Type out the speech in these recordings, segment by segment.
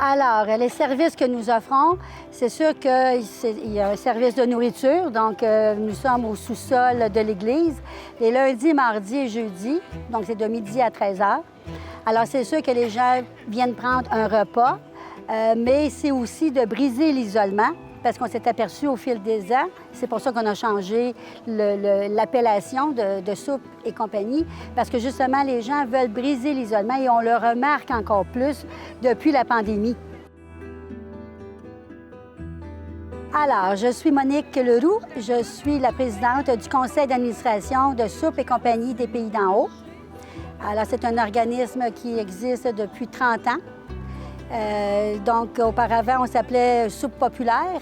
Alors, les services que nous offrons, c'est sûr qu'il y a un service de nourriture. Donc, nous sommes au sous-sol de l'église les lundis, mardis et jeudis. Donc, c'est de midi à 13 h. Alors, c'est sûr que les gens viennent prendre un repas, mais c'est aussi de briser l'isolement parce qu'on s'est aperçu au fil des ans, c'est pour ça qu'on a changé l'appellation de Soupe et compagnie, parce que justement, les gens veulent briser l'isolement et on le remarque encore plus depuis la pandémie. Alors, je suis Monique Leroux, je suis la présidente du conseil d'administration de Soupe et compagnie des Pays d'en haut. Alors, c'est un organisme qui existe depuis 30 ans. Donc, auparavant, on s'appelait Soupe populaire,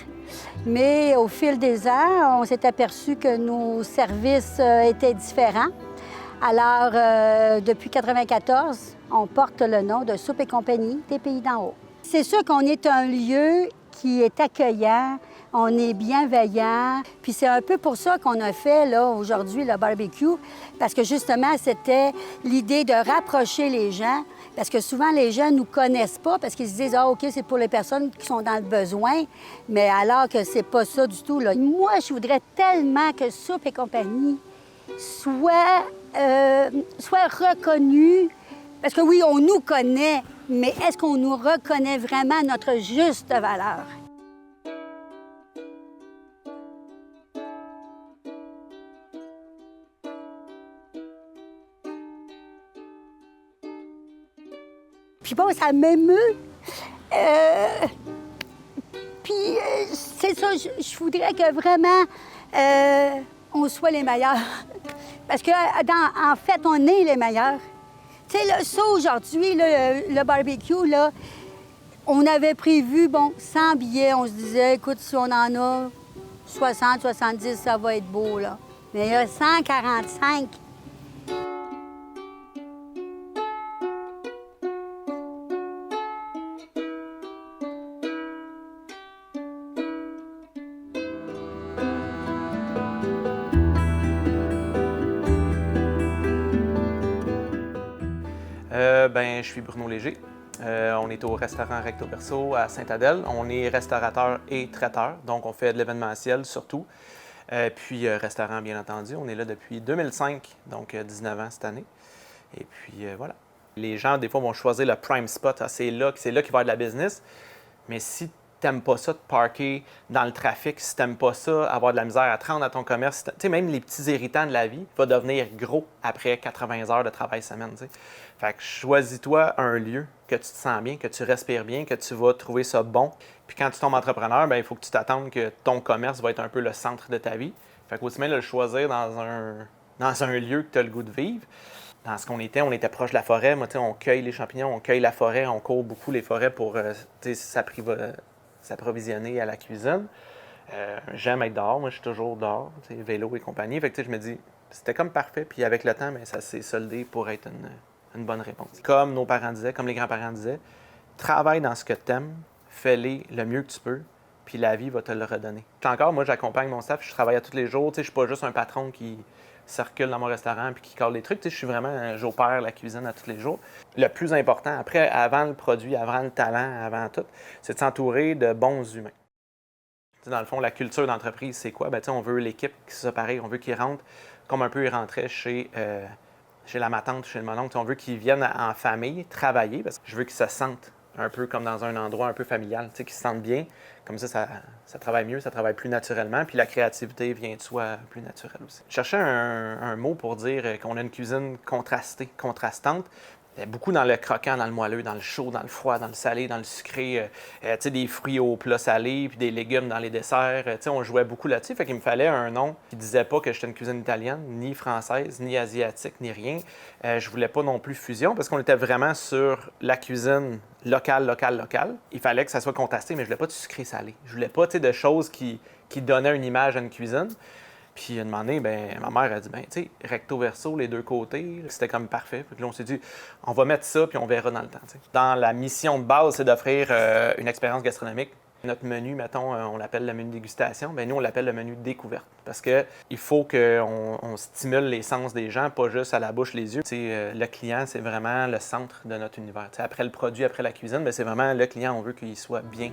mais au fil des ans, on s'est aperçu que nos services étaient différents. Alors, depuis 1994, on porte le nom de Soupe et compagnie des Pays d'en haut. C'est sûr qu'on est un lieu qui est accueillant, on est bienveillant, puis c'est un peu pour ça qu'on a fait, là, aujourd'hui, le barbecue, parce que justement, c'était l'idée de rapprocher les gens. Parce que souvent, les gens ne nous connaissent pas parce qu'ils se disent « Ah, OK, c'est pour les personnes qui sont dans le besoin », mais alors que c'est pas ça du tout, là. Moi, je voudrais tellement que Soupe et compagnie soit reconnu, parce que oui, on nous connaît, mais est-ce qu'on nous reconnaît vraiment à notre juste valeur? Puis bon, ça m'émeut. C'est ça, je voudrais que vraiment on soit les meilleurs. Parce que, en fait, on est les meilleurs. Tu sais, là, ça, aujourd'hui, le barbecue, là, on avait prévu, bon, 100 billets. On se disait, écoute, si on en a 60, 70, ça va être beau, là. Mais il y a 145. Je suis Bruno Léger. On est au restaurant Recto Verso à Sainte-Adèle. On est restaurateur et traiteur, donc on fait de l'événementiel surtout. Puis restaurant, bien entendu. On est là depuis 2005, donc 19 ans cette année. Et puis voilà. Les gens, des fois, vont choisir le prime spot. Ah, c'est là qu'il va y avoir de la business. Mais si t'aimes pas ça, te parker dans le trafic, si t'aimes pas ça, avoir de la misère à te rendre à ton commerce, tu sais, même les petits irritants de la vie vont devenir gros après 80 heures de travail semaine, tu sais. Fait que choisis-toi un lieu que tu te sens bien, que tu respires bien, que tu vas trouver ça bon. Puis quand tu tombes entrepreneur, bien, il faut que tu t'attendes que ton commerce va être un peu le centre de ta vie. Fait qu'aussi bien le choisir dans un lieu que tu as le goût de vivre. Dans ce qu'on était proche de la forêt. Moi, on cueille les champignons, on cueille la forêt, on court beaucoup les forêts pour s'approvisionner à la cuisine. J'aime être dehors, moi je suis toujours dehors, vélo et compagnie. Fait que je me dis, c'était comme parfait, puis avec le temps, bien, ça s'est soldé pour être une bonne réponse. Comme nos parents disaient, comme les grands-parents disaient, travaille dans ce que tu aimes, fais-le le mieux que tu peux, puis la vie va te le redonner. Encore, moi j'accompagne mon staff, je travaille à tous les jours, je suis pas juste un patron qui circule dans mon restaurant puis qui colle les trucs. Je suis vraiment, j'opère la cuisine à tous les jours. Le plus important, après, avant le produit, avant le talent, avant tout, c'est de s'entourer de bons humains. Dans le fond, la culture d'entreprise, c'est quoi? Bien, on veut l'équipe qui soit pareil, on veut qu'ils rentrent comme un peu ils rentraient chez ma tante, chez mon oncle. On veut qu'ils viennent en famille travailler parce que je veux qu'ils se sentent un peu comme dans un endroit un peu familial, qu'ils se sentent bien. Comme ça travaille mieux, ça travaille plus naturellement, puis la créativité vient de soi plus naturelle aussi. Je cherchais un mot pour dire qu'on a une cuisine contrastante, Beaucoup dans le croquant, dans le moelleux, dans le chaud, dans le froid, dans le salé, dans le sucré. Tu sais, des fruits au plat salé, puis des légumes dans les desserts. Tu sais, on jouait beaucoup là-dessus. Fait qu'il me fallait un nom qui disait pas que j'étais une cuisine italienne, ni française, ni asiatique, ni rien. Je voulais pas non plus fusion parce qu'on était vraiment sur la cuisine locale. Il fallait que ça soit contrasté, mais je voulais pas de sucré salé. Je voulais pas, tu sais, de choses qui donnaient une image à une cuisine. Puis à un moment donné, ma mère a dit, tu sais, recto verso, les deux côtés, c'était comme parfait. Puis là, on s'est dit, on va mettre ça, puis on verra dans le temps. T'sais. Dans la mission de base, c'est d'offrir une expérience gastronomique. Notre menu, mettons, on l'appelle le menu dégustation, nous, on l'appelle le menu découverte. Parce qu'il faut qu'on stimule les sens des gens, pas juste à la bouche, les yeux. Le client, c'est vraiment le centre de notre univers. T'sais, après le produit, après la cuisine, c'est vraiment le client, on veut qu'il soit bien.